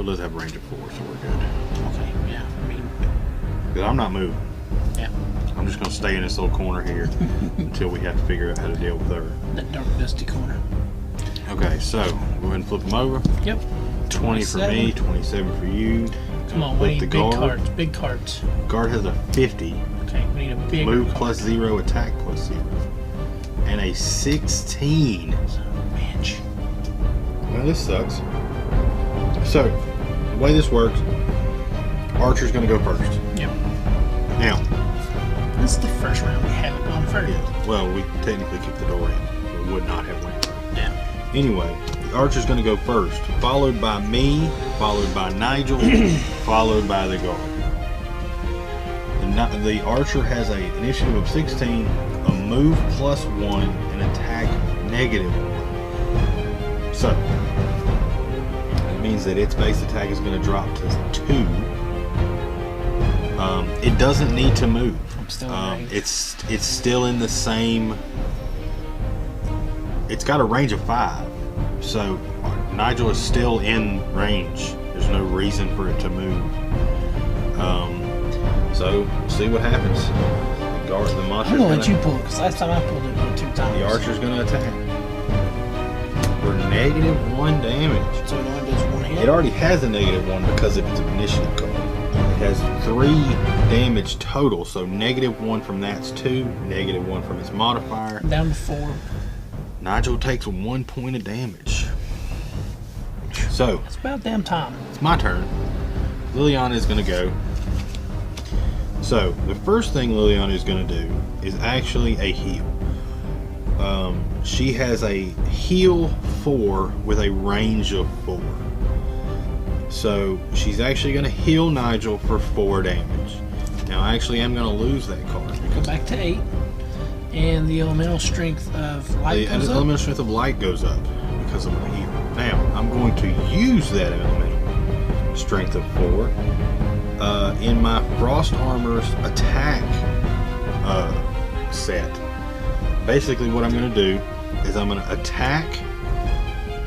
shield does have a range of 4, so we're good. Okay, yeah, I mean... But I'm not moving. Yeah. I'm just going to stay in this little corner here until we have to figure out how to deal with her. That dark, dusty corner. Okay, so go ahead and flip them over. Yep. 20 for me, 27 for you. Come on, we need big cards. Big cards. Guard has a 50. Okay, we need a big move card. plus 0, attack plus 0. And a 16. Bitch. Well, this sucks. So, the way this works, Archer's going to go first. Yep. Now, this is the first round we haven't gone first. Yeah, well, we technically kicked the door in. We would not have went first. Yeah. Anyway, the Archer's going to go first, followed by me, followed by Nigel, followed by the guard. The Archer has an initiative of 16, a move plus 1, and attack negative 1. So, that means that its base attack is going to drop to 2. It doesn't need to move. I'm still it's still in the same. It's got a range of 5, so Nigel is still in range. There's no reason for it to move. So see what happens. The monster's I'm gonna let you pull it, because last time I pulled it 2 times. The Archer's gonna attack for -1 damage. So it only does 1 hit? It already has a -1 because of its initiative card. It has 3 damage total, so -1 from that's 2, -1 from its modifier. Down to 4. Nigel takes 1 point of damage. So It's about damn time. it's my turn. Liliana is going to go. So the first thing Liliana is going to do is actually a heal. She has a heal 4 with a range of 4. So she's actually going to heal Nigel for 4 damage. Now I actually am going to lose that card. Go back to 8. And the elemental strength of light goes up. Elemental strength of light goes up because of my heal. Now I'm going to use that elemental strength of 4 in my Frost Armor's attack set. Basically what I'm going to do is I'm going to attack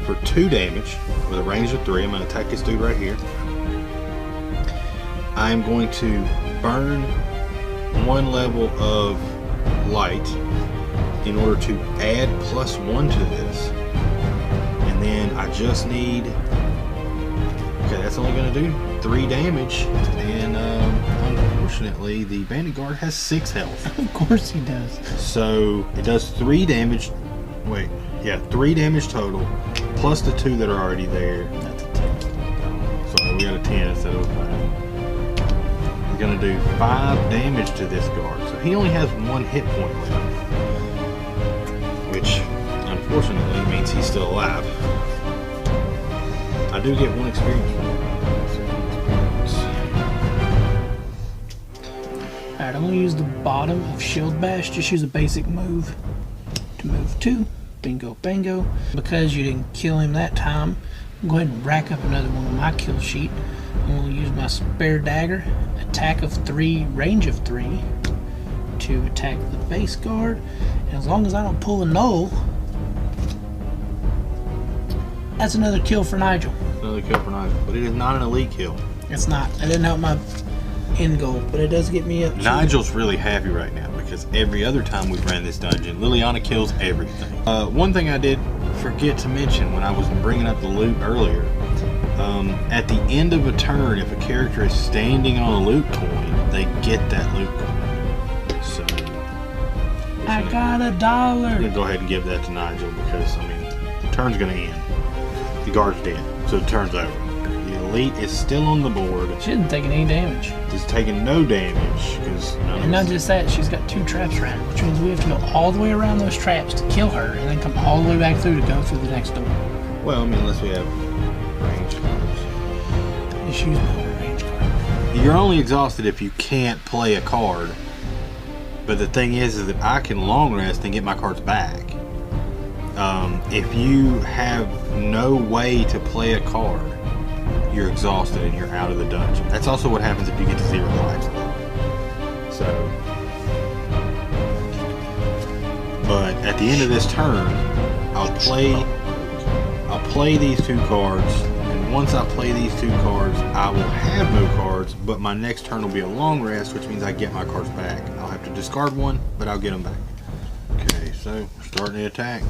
for 2 damage with a range of 3. I'm going to attack this dude right here. I'm going to burn 1 level of light in order to add +1 to this. And then I just need... Okay, that's only going to do 3 damage. And unfortunately, the Bandit Guard has 6 health. Of course he does. So it does 3 damage. Wait, yeah, 3 damage total, plus the 2 that are already there. That's a 10. So we got a 10 instead of a 5. We're going to do 5 damage to this guard. So he only has 1 hit point left, which unfortunately means he's still alive. I do get 1 experience for it. Alright, I'm going to use the bottom of Shield Bash. Just use a basic move to move 2. Bingo, bango. Because you didn't kill him that time, I'm going to go ahead and rack up another one on my kill sheet. I'm going to use my spare dagger, attack of 3, range of 3, to attack the base guard. And as long as I don't pull a null, that's another kill for Nigel. Another kill for Nigel, but it is not an elite kill. It's not. I didn't help my end goal, but it does get me up. Nigel's really happy right now because every other time we've ran this dungeon, Liliana kills everything. One thing I did forget to mention when I was bringing up the loot earlier, at the end of a turn, if a character is standing on a loot coin, they get that loot coin. So I got $1. I'm gonna go ahead and give that to Nigel because I mean the turn's gonna end. The guard's dead, so the turn's over. The elite is still on the board. She isn't taking any damage. She's taking no damage because. And not just that, she's got 2 traps around her, which means we have to go all the way around those traps to kill her, and then come all the way back through to go through the next door. Well, I mean, unless we have range cards. Just use my range card. You're only exhausted if you can't play a card. But the thing is that I can long rest and get my cards back. If you have no way to play a card, you're exhausted and you're out of the dungeon. That's also what happens if you get to 0 lives. So, but at the end of this turn, I'll play these 2 cards, and once I play these 2 cards, I will have no cards, but my next turn will be a long rest, which means I get my cards back. I'll have to discard one, but I'll get them back. Okay, so starting the attack.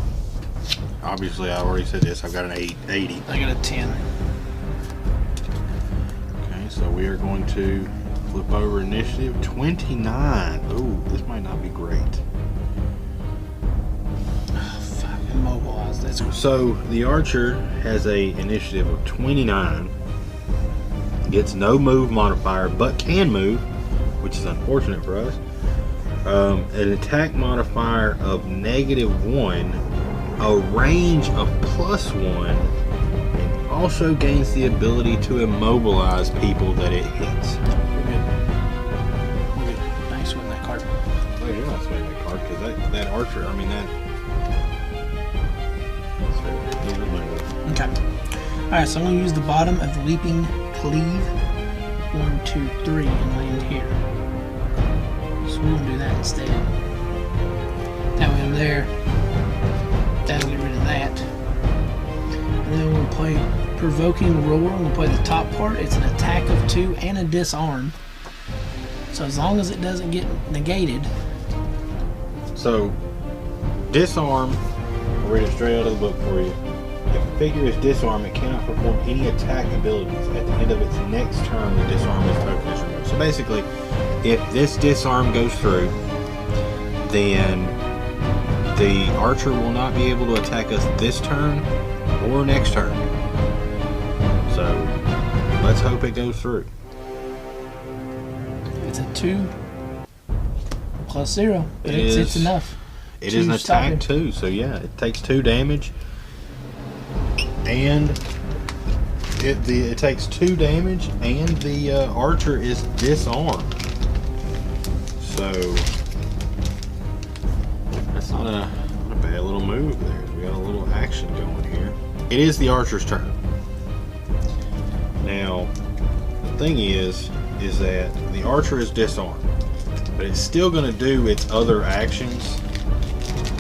Obviously, I already said this. I've got an 80. I got a 10. Okay, so we are going to flip over initiative 29. Ooh, this might not be great. Immobilize. That's good. So the archer has a initiative of 29, gets no move modifier but can move, which is unfortunate for us. An attack modifier of -1, a range of +1, and also gains the ability to immobilize people that it hits. We're good. We're good. Nice with that card. Oh, you're not swinging that card because that archer, I mean that. Okay. Alright, so I'm going to use the bottom of the Leaping Cleave. 1, 2, 3, and land here. So we're going to do that instead. That way I'm there. That'll get rid of that. And then we'll play Provoking Roar. I'm going to play the top part. It's an attack of 2 and a disarm. So as long as it doesn't get negated. So, disarm, I'll read it straight out of the book for you. If a figure is disarmed, it cannot perform any attack abilities. At the end of its next turn, the disarm token is removed. So basically, if this disarm goes through, then the archer will not be able to attack us this turn or next turn. So, let's hope it goes through. It's a 2 + 0. But it's enough. It is an attack too, so yeah, it takes 2 damage. And it takes 2 damage, and the archer is disarmed. So that's not a bad little move there. We got a little action going here. It is the archer's turn. Now the thing is that the archer is disarmed, but it's still going to do its other actions.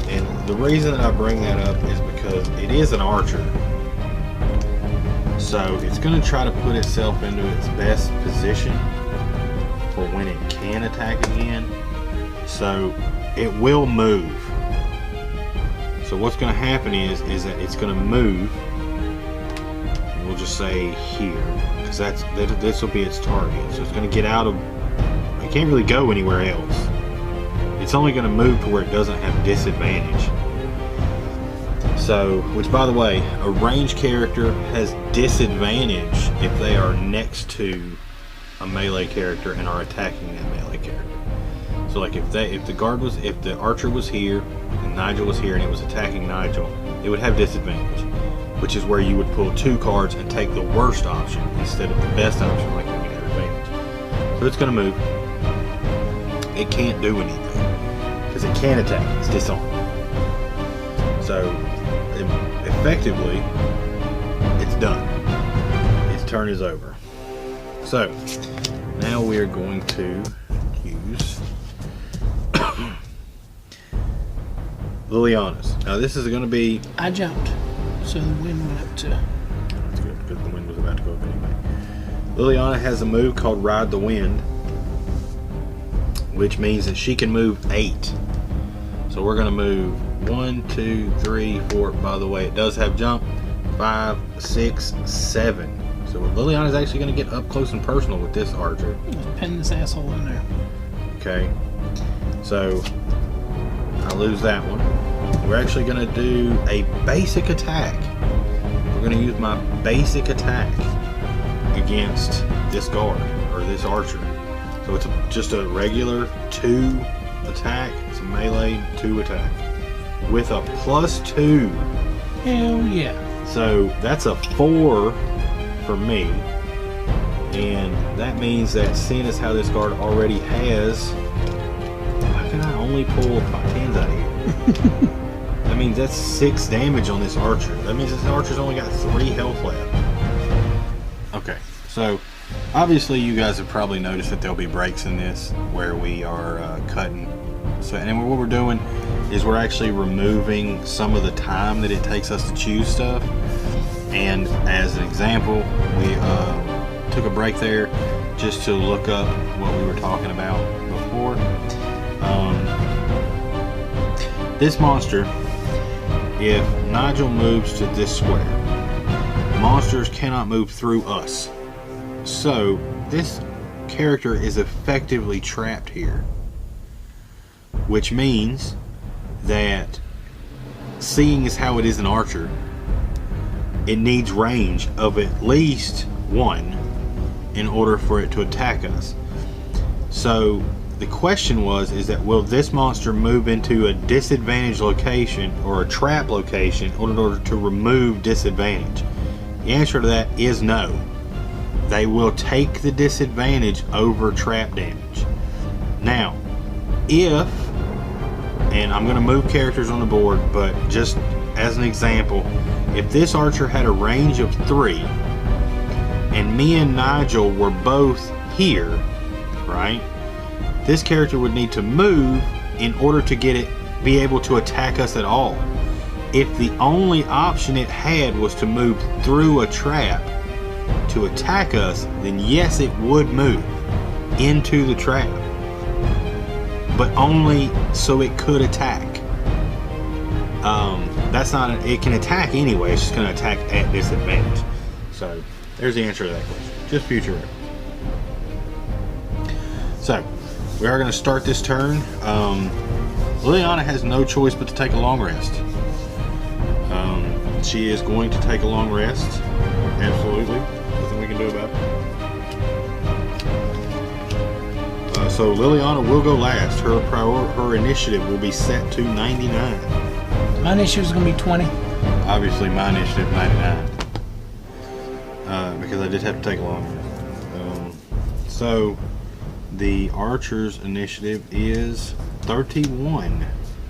And the reason that I bring that up is because it is an archer. So it's going to try to put itself into its best position for when it can attack again. So it will move. So what's going to happen is that it's going to move. And we'll just say here, because this will be its target. So it's going to get out of. It can't really go anywhere else. It's only going to move to where it doesn't have disadvantage. So, which by the way, a ranged character has disadvantage if they are next to a melee character and are attacking that melee character. So like if the archer was here and Nigel was here and it was attacking Nigel, it would have disadvantage, which is where you would pull 2 cards and take the worst option instead of the best option, like when you have advantage. So it's going to move. It can't do anything because it can attack. It's disarmed. So effectively, it's done. Its turn is over. So now we are going to use Liliana's. Now this is going to be. I jumped, so the wind went up to. That's good because the wind was about to go up anyway. Liliana has a move called Ride the Wind, which means that she can move 8. So we're going to move 1, 2, 3, 4. By the way, it does have jump. 5, 6, 7. So Liliana's actually going to get up close and personal with this archer. Just pin this asshole in there. Okay. So I lose that one. We're actually going to do a basic attack. We're going to use my basic attack against this guard or this archer. So it's just a regular 2 attack. It's a melee 2 attack with a +2. Hell yeah. So that's a 4 for me. And that means that seeing as how this guard already has, how can I only pull 5 hands out of here? That means that's 6 damage on this archer. That means this archer's only got 3 health left. Okay, so obviously you guys have probably noticed that there'll be breaks in this where we are cutting. So, and what we're doing is we're actually removing some of the time that it takes us to choose stuff. And as an example, we took a break there just to look up what we were talking about before. This monster, if Nigel moves to this square, monsters cannot move through us. So this character is effectively trapped here, which means that, seeing as how it is an archer, it needs range of at least 1 in order for it to attack us. So the question is that will this monster move into a disadvantaged location or a trap location in order to remove disadvantage? The answer to that is no. They will take the disadvantage over trap damage. Now, if, and I'm going to move characters on the board, but just as an example, if this archer had a range of 3 and me and Nigel were both here, right, this character would need to move in order to get it, be able to attack us at all. If the only option it had was to move through a trap to attack us, then yes, it would move into the trap, but only so it could attack. That's not it can attack anyway, it's just going to attack at disadvantage. So there's the answer to that question, just future reference. So we are going to start this turn. Liliana has no choice but to take a long rest. She is going to take a long rest, absolutely, nothing we can do about it. So Liliana will go last. Her initiative will be set to 99. My initiative is going to be 20. Obviously, my initiative 99. Because I did have to take a long rest. So, the archer's initiative is 31.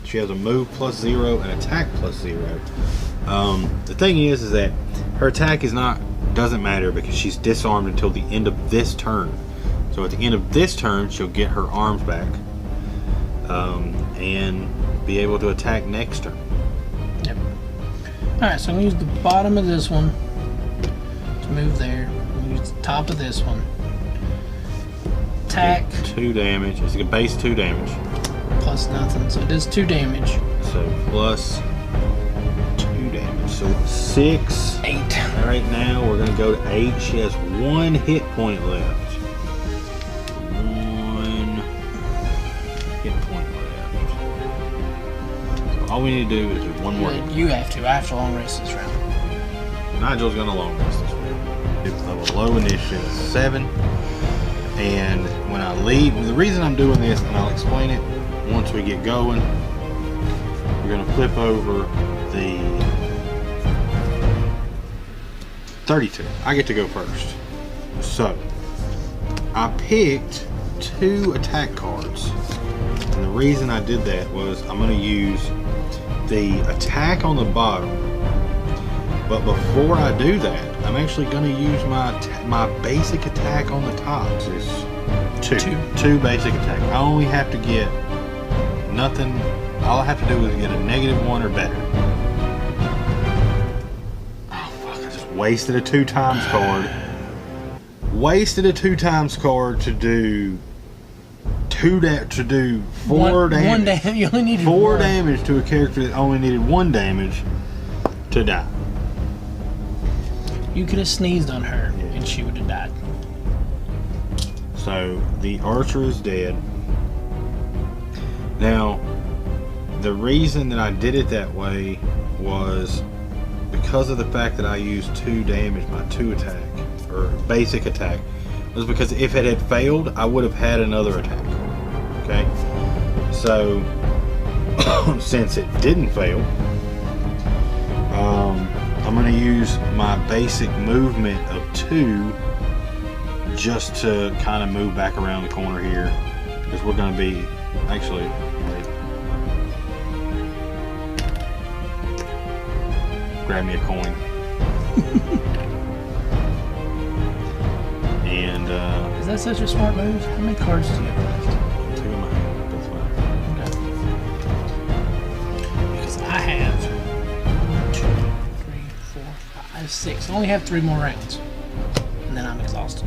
She has a move plus 0 and attack plus 0. The thing is that her attack doesn't matter because she's disarmed until the end of this turn. So at the end of this turn, she'll get her arms back and be able to attack next turn. Yep. Alright, so I'm going to use the bottom of this one to move there. I'm going to use the top of this one. Attack. 2 damage. It's a base 2 damage. Plus nothing, so it does 2 damage. So plus 2 damage. So 6. 8. Right now we're going to go to 8. She has 1 hit point left. 1 hit point left. So all we need to do is do one more. You have to. I have to long rest this round. Nigel's going to long rest this round. It's a low initiative 7. And when I leave, the reason I'm doing this, and I'll explain it once we get going, we're going to flip over the 32. I get to go first. So, I picked 2 attack cards. And the reason I did that was I'm going to use the attack on the bottom. But before I do that, I'm actually going to use my basic attack on the top. So it's 2 basic attack. I only have to get nothing. All I have to do is get a -1 or better. Oh fuck! I just wasted a 2 times card. Wasted a 2 times card to do 4 damage. 1 damage. You only needed 4 1. damage to a character that only needed 1 damage to die. You could have sneezed on her and she would have died. So the archer is dead. Now, the reason that I did it that way was because of the fact that I used 2 damage, my 2 attack, or basic attack, was because if it had failed, I would have had another attack. Okay? So, since it didn't fail, I'm going to use my basic movement of 2 just to kind of move back around the corner here, because we're going to be, actually, wait. Grab me a coin. And, is that such a smart move? How many cards do you have left? 2 in my hand, that's fine. Okay. Because I have 1, 2, 3, 4, 5. has 6. I only have 3 more rounds. And then I'm exhausted.